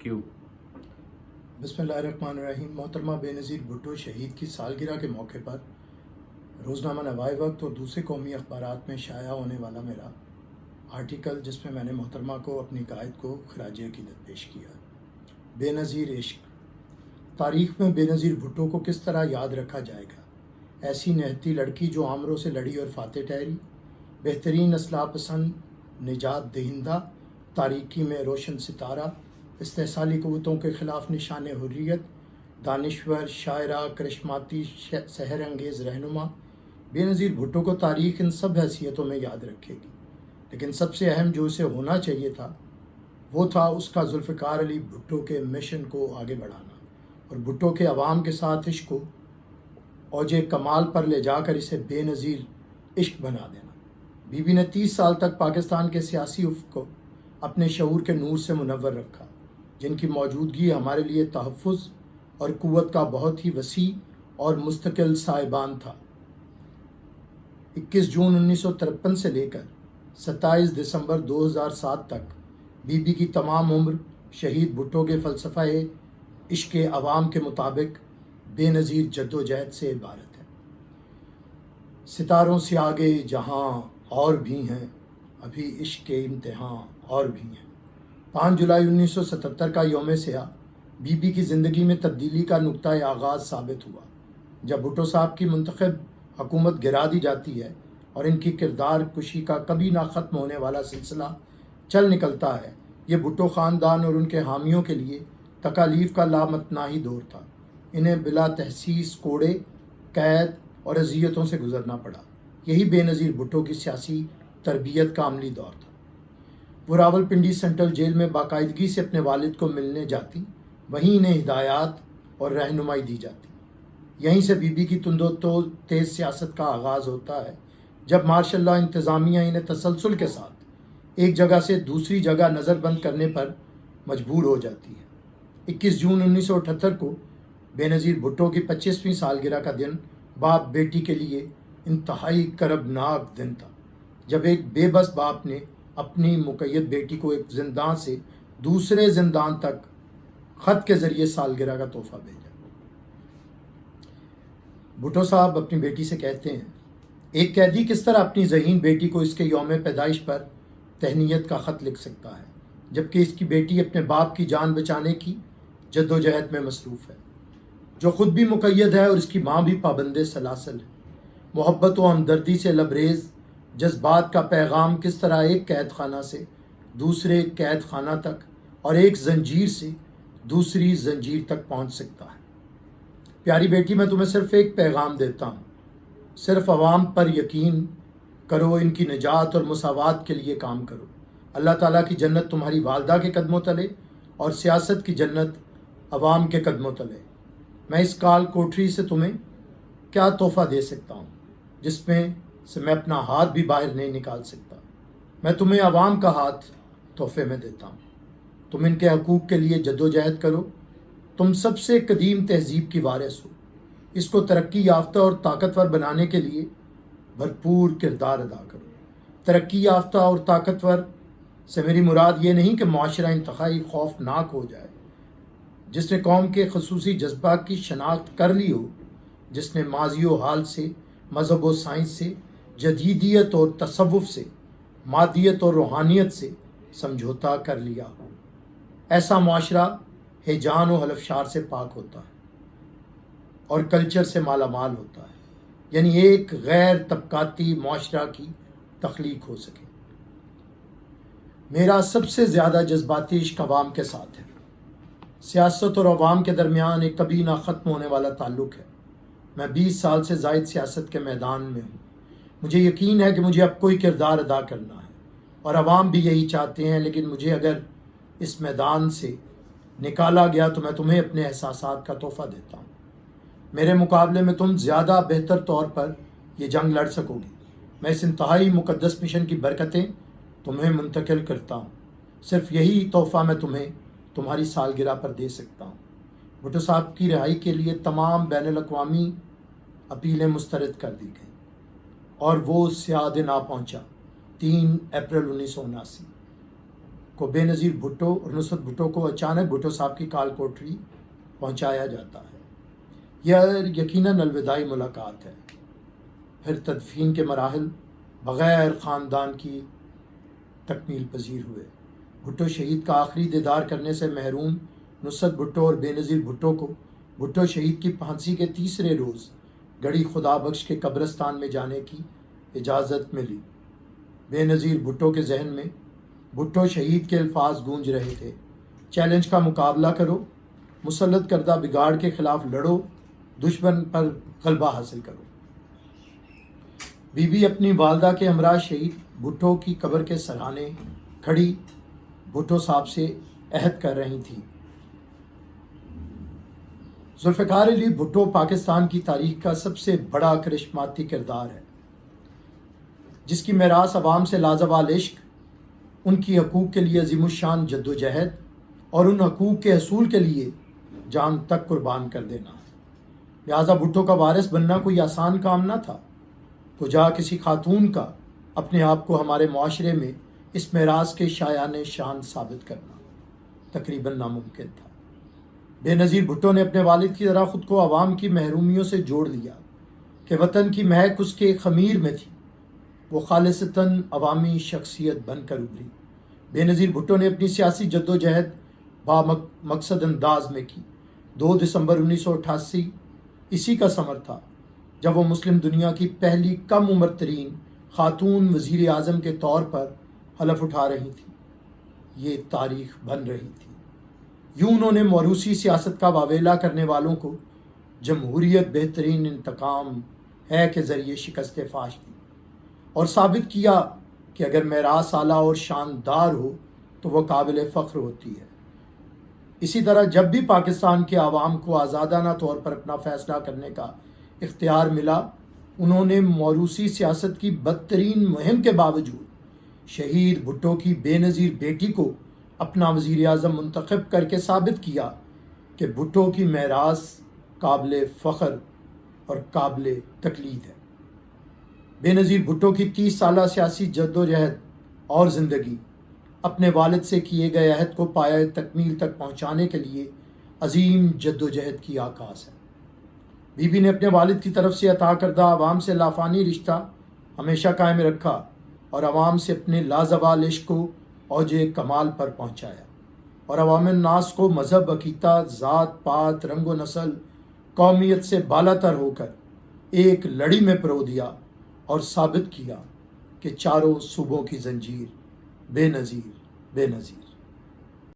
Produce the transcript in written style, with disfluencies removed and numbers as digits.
کیوں؟ بسمillahirrahmanirrahیم۔ محترمہ بے نظیر بھٹو شہید کی سالگرہ کے موقع پر روزنامہ نوائے وقت اور دوسرے قومی اخبارات میں شائع ہونے والا میرا آرٹیکل، جس میں نے محترمہ کو اپنی قائد کو خراج عقیدت پیش کیا۔ بے نظیر عشق۔ تاریخ میں بے نظیر بھٹو کو کس طرح یاد رکھا جائے گا؟ ایسی نہتی لڑکی جو آمروں سے لڑی اور فاتح ٹھہری، بہترین اصلاح پسند نجات دہندہ، تاریکی میں روشن ستارہ، استحصالی قوتوں کے خلاف نشان حریت، دانشور، شاعرہ، کرشماتی، سحر انگیز رہنما۔ بے نظیر بھٹو کو تاریخ ان سب حیثیتوں میں یاد رکھے گی، لیکن سب سے اہم جو اسے ہونا چاہیے تھا وہ تھا اس کا ذوالفقار علی بھٹو کے مشن کو آگے بڑھانا اور بھٹو کے عوام کے ساتھ عشق کو اوج کمال پر لے جا کر اسے بے نظیر عشق بنا دینا۔ بی بی نے 30 سال تک پاکستان کے سیاسی افق کو اپنے شعور کے نور سے منور رکھا، جن کی موجودگی ہمارے لیے تحفظ اور قوت کا بہت ہی وسیع اور مستقل سائبان تھا۔ 21 جون 1953 سے لے کر 27 دسمبر 2007 تک بی بی کی تمام عمر شہید بھٹو کے فلسفہ عشق عوام کے مطابق بے نظیر جدوجہد سے عبارت ہے۔ ستاروں سے آگے جہاں اور بھی ہیں، ابھی عشق کے امتحان اور بھی ہیں۔ 5 جولائی 1977 کا یوم سیاہ بی بی کی زندگی میں تبدیلی کا نقطۂ آغاز ثابت ہوا، جب بھٹو صاحب کی منتخب حکومت گرا دی جاتی ہے اور ان کی کردار کشی کا کبھی نہ ختم ہونے والا سلسلہ چل نکلتا ہے۔ یہ بھٹو خاندان اور ان کے حامیوں کے لیے تکالیف کا لامتناہی دور تھا۔ انہیں بلا تحسیس کوڑے، قید اور اذیتوں سے گزرنا پڑا۔ یہی بے نظیر بھٹو کی سیاسی تربیت کا عملی دور تھا۔ وہ راولپنڈی سینٹرل جیل میں باقاعدگی سے اپنے والد کو ملنے جاتی، وہیں انہیں ہدایات اور رہنمائی دی جاتی۔ یہیں سے بی بی کی تند و تیز سیاست کا آغاز ہوتا ہے، جب ماشاء اللہ انتظامیہ انہیں تسلسل کے ساتھ ایک جگہ سے دوسری جگہ نظر بند کرنے پر مجبور ہو جاتی ہے۔ 21 جون 1978 کو بے نظیر بھٹو کی 25ویں سالگرہ کا دن باپ بیٹی کے لیے انتہائی کربناک دن تھا، جب ایک بے بس باپ نے اپنی مقید بیٹی کو ایک زندان سے دوسرے زندان تک خط کے ذریعے سالگرہ کا تحفہ بھیجا۔ بھٹو صاحب اپنی بیٹی سے کہتے ہیں، ایک قیدی کس طرح اپنی ذہین بیٹی کو اس کے یوم پیدائش پر تہنیت کا خط لکھ سکتا ہے، جبکہ اس کی بیٹی اپنے باپ کی جان بچانے کی جدوجہد میں مصروف ہے، جو خود بھی مقید ہے اور اس کی ماں بھی پابند سلاسل ہے۔ محبت و ہمدردی سے لبریز جذبات کا پیغام کس طرح ایک قید خانہ سے دوسرے قید خانہ تک اور ایک زنجیر سے دوسری زنجیر تک پہنچ سکتا ہے۔ پیاری بیٹی، میں تمہیں صرف ایک پیغام دیتا ہوں، صرف عوام پر یقین کرو، ان کی نجات اور مساوات کے لیے کام کرو۔ اللہ تعالیٰ کی جنت تمہاری والدہ کے قدموں تلے اور سیاست کی جنت عوام کے قدموں تلے۔ میں اس کال کوٹری سے تمہیں کیا تحفہ دے سکتا ہوں، جس میں سے میں اپنا ہاتھ بھی باہر نہیں نکال سکتا؟ میں تمہیں عوام کا ہاتھ تحفے میں دیتا ہوں۔ تم ان کے حقوق کے لیے جدوجہد کرو۔ تم سب سے قدیم تہذیب کی وارث ہو۔ اس کو ترقی یافتہ اور طاقتور بنانے کے لیے بھرپور کردار ادا کرو۔ ترقی یافتہ اور طاقتور سے میری مراد یہ نہیں کہ معاشرہ انتہائی خوفناک ہو جائے، جس نے قوم کے خصوصی جذبات کی شناخت کر لی ہو، جس نے ماضی و حال سے، مذہب و سائنس سے، جدیدیت اور تصوف سے، مادیت اور روحانیت سے سمجھوتا کر لیا ہو۔ ایسا معاشرہ ہیجان و حلفشار سے پاک ہوتا ہے اور کلچر سے مالا مال ہوتا ہے، یعنی ایک غیر طبقاتی معاشرہ کی تخلیق ہو سکے۔ میرا سب سے زیادہ جذباتی عشق عوام کے ساتھ ہے۔ سیاست اور عوام کے درمیان ایک کبھی نہ ختم ہونے والا تعلق ہے۔ میں 20 سال سے زائد سیاست کے میدان میں ہوں۔ مجھے یقین ہے کہ مجھے اب کوئی کردار ادا کرنا ہے، اور عوام بھی یہی چاہتے ہیں، لیکن مجھے اگر اس میدان سے نکالا گیا تو میں تمہیں اپنے احساسات کا تحفہ دیتا ہوں۔ میرے مقابلے میں تم زیادہ بہتر طور پر یہ جنگ لڑ سکو گی۔ میں اس انتہائی مقدس مشن کی برکتیں تمہیں منتقل کرتا ہوں۔ صرف یہی تحفہ میں تمہیں تمہاری سالگرہ پر دے سکتا ہوں۔ بھٹو صاحب کی رہائی کے لیے تمام بین الاقوامی اپیلیں مسترد کر دی گئیں، اور وہ سیاہ دن آ پہنچا 3 اپریل 1979 کو بے نظیر بھٹو اور نصرت بھٹو کو اچانک بھٹو صاحب کی کال کوٹری پہنچایا جاتا ہے۔ یہ یقیناً الوداعی ملاقات ہے۔ پھر تدفین کے مراحل بغیر خاندان کی تکمیل پذیر ہوئے۔ بھٹو شہید کا آخری دیدار کرنے سے محروم نصرت بھٹو اور بے نظیر بھٹو کو بھٹو شہید کی پھانسی کے تیسرے روز گڑھی خدا بخش کے قبرستان میں جانے کی اجازت ملی۔ بے نظیر بھٹو کے ذہن میں بھٹو شہید کے الفاظ گونج رہے تھے: چیلنج کا مقابلہ کرو، مسلط کردہ بگاڑ کے خلاف لڑو، دشمن پر غلبہ حاصل کرو۔ بی بی اپنی والدہ کے ہمراہ شہید بھٹو کی قبر کے سرانے کھڑی بھٹو صاحب سے عہد کر رہی تھیں۔ ذوالفقار علی بھٹو پاکستان کی تاریخ کا سب سے بڑا کرشماتی کردار ہے، جس کی میراث عوام سے لازوال عشق، ان کی حقوق کے لیے عظیم الشان جدوجہد اور ان حقوق کے حصول کے لیے جان تک قربان کر دینا ہے۔ لہٰذا بھٹو کا وارث بننا کوئی آسان کام نہ تھا۔ کجا کسی خاتون کا اپنے آپ کو ہمارے معاشرے میں اس میراث کے شایان شان ثابت کرنا تقریباً ناممکن تھا۔ بے نظیر بھٹو نے اپنے والد کی طرح خود کو عوام کی محرومیوں سے جوڑ لیا کہ وطن کی مہک اس کے خمیر میں تھی۔ وہ خالصتاً عوامی شخصیت بن کر ابھری۔ بے نظیر بھٹو نے اپنی سیاسی جدوجہد مقصد انداز میں کی۔ 2 دسمبر 1988 اسی کا ثمر تھا جب وہ مسلم دنیا کی پہلی کم عمر ترین خاتون وزیر اعظم کے طور پر حلف اٹھا رہی تھی۔ یہ تاریخ بن رہی تھی۔ یوں انہوں نے موروثی سیاست کا واویلا کرنے والوں کو جمہوریت بہترین انتقام ہے کے ذریعے شکست فاش دی اور ثابت کیا کہ اگر میراث اعلیٰ اور شاندار ہو تو وہ قابل فخر ہوتی ہے۔ اسی طرح جب بھی پاکستان کے عوام کو آزادانہ طور پر اپنا فیصلہ کرنے کا اختیار ملا، انہوں نے موروثی سیاست کی بدترین مہم کے باوجود شہید بھٹو کی بے نظیر بیٹی کو اپنا وزیر اعظم منتخب کر کے ثابت کیا کہ بھٹو کی میراث قابل فخر اور قابل تقلید ہے۔ بے نظیر بھٹو کی 30 سالہ سیاسی جدوجہد اور زندگی اپنے والد سے کیے گئے عہد کو پایہ تکمیل تک پہنچانے کے لیے عظیم جدوجہد کی عکاس ہے۔ بی بی نے اپنے والد کی طرف سے عطا کردہ عوام سے لافانی رشتہ ہمیشہ قائم رکھا اور عوام سے اپنے لازوال عشق کو اوج کمال پر پہنچایا اور عوام الناس کو مذہب، عقیدہ، ذات پات، رنگ و نسل، قومیت سے بالا تر ہو کر ایک لڑی میں پرو دیا اور ثابت کیا کہ چاروں صوبوں کی زنجیر بے نظیر